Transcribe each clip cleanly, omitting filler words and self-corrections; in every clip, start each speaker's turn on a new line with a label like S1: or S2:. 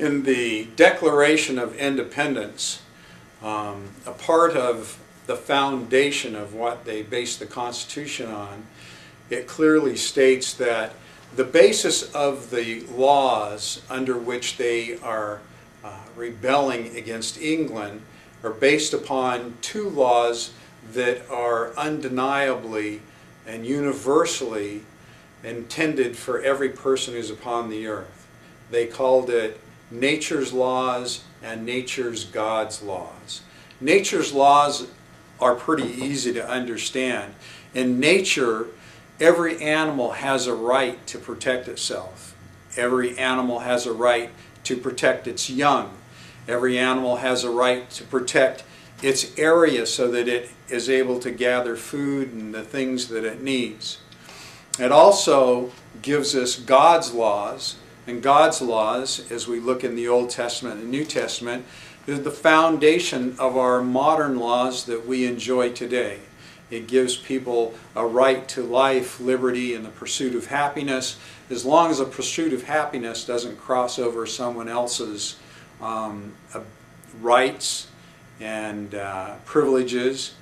S1: In the Declaration of Independence, a part of the foundation of what they based the Constitution on, it clearly states that the basis of the laws under which they are rebelling against England are based upon two laws that are undeniably and universally intended for every person who's upon the earth. They called it nature's laws and nature's God's laws. Nature's laws are pretty easy to understand. In nature, every animal has a right to protect itself. Every animal has a right to protect its young. Every animal has a right to protect its area so that it is able to gather food and the things that it needs. It also gives us God's laws, and God's laws, as we look in the Old Testament and New Testament, is the foundation of our modern laws that we enjoy today. It gives people a right to life, liberty, and the pursuit of happiness, as long as the pursuit of happiness doesn't cross over someone else's rights and privileges.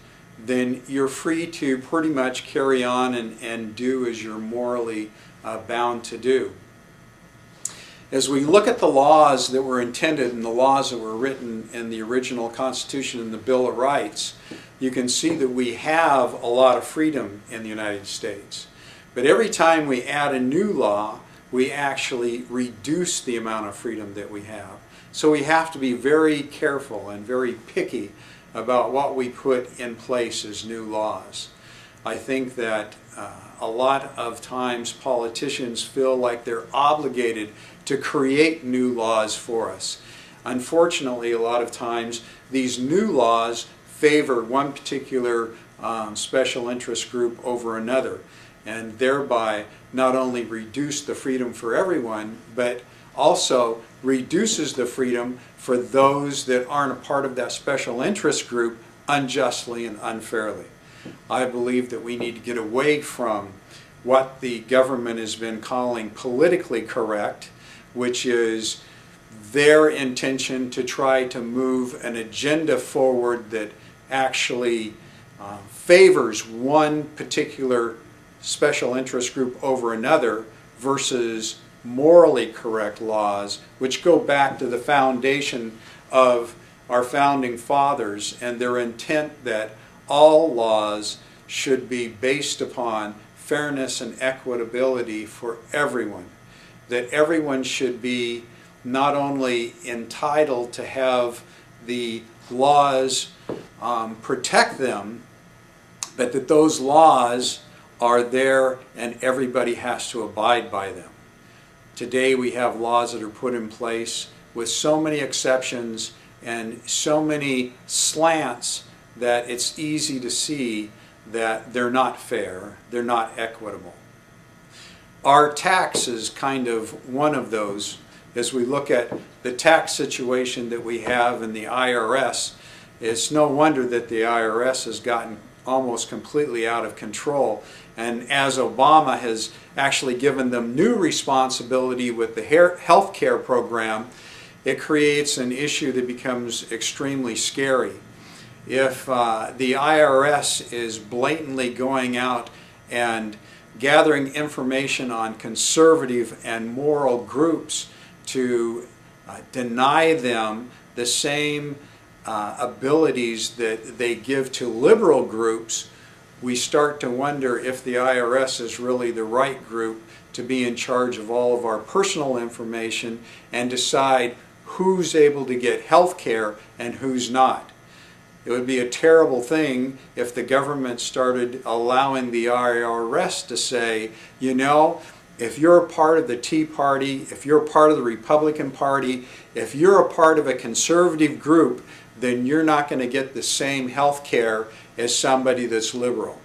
S1: Then you're free to pretty much carry on and do as you're morally bound to do. As we look at the laws that were intended and the laws that were written in the original Constitution and the Bill of Rights, you can see that we have a lot of freedom in the United States. But every time we add a new law, we actually reduce the amount of freedom that we have. So we have to be very careful and very picky about what we put in place as new laws. I think that a lot of times politicians feel like they're obligated to create new laws for us. Unfortunately, a lot of times these new laws favor one particular special interest group over another, and thereby not only reduce the freedom for everyone, but also reduces the freedom for those that aren't a part of that special interest group unjustly and unfairly. I believe that we need to get away from what the government has been calling politically correct, which is their intention to try to move an agenda forward that actually favors one particular special interest group over another, versus morally correct laws, which go back to the foundation of our founding fathers and their intent that all laws should be based upon fairness and equitability for everyone. That everyone should be not only entitled to have the laws protect them, but that those laws are there and everybody has to abide by them. Today we have laws that are put in place with so many exceptions and so many slants that it's easy to see that they're not fair, they're not equitable. Our tax is kind of one of those. As we look at the tax situation that we have in the IRS, it's no wonder that the IRS has gotten almost completely out of control. And as Obama has actually given them new responsibility with the health care program, it creates an issue that becomes extremely scary. If the IRS is blatantly going out and gathering information on conservative and moral groups to deny them the same abilities that they give to liberal groups, we start to wonder if the IRS is really the right group to be in charge of all of our personal information and decide who's able to get health care and who's not. It would be a terrible thing if the government started allowing the IRS to say, you know, if you're a part of the Tea Party, if you're a part of the Republican Party, if you're a part of a conservative group, then you're not going to get the same health care as somebody that's liberal.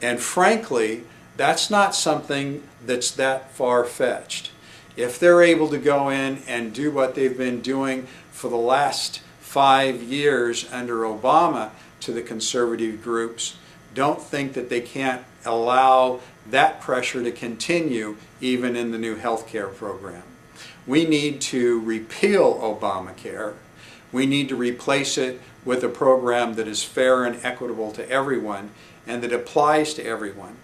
S1: And frankly, that's not something that's that far-fetched. If they're able to go in and do what they've been doing for the last 5 years under Obama to the conservative groups, don't think that they can't allow that pressure to continue even in the new health care program. We need to repeal Obamacare. We need to replace it with a program that is fair and equitable to everyone and that applies to everyone.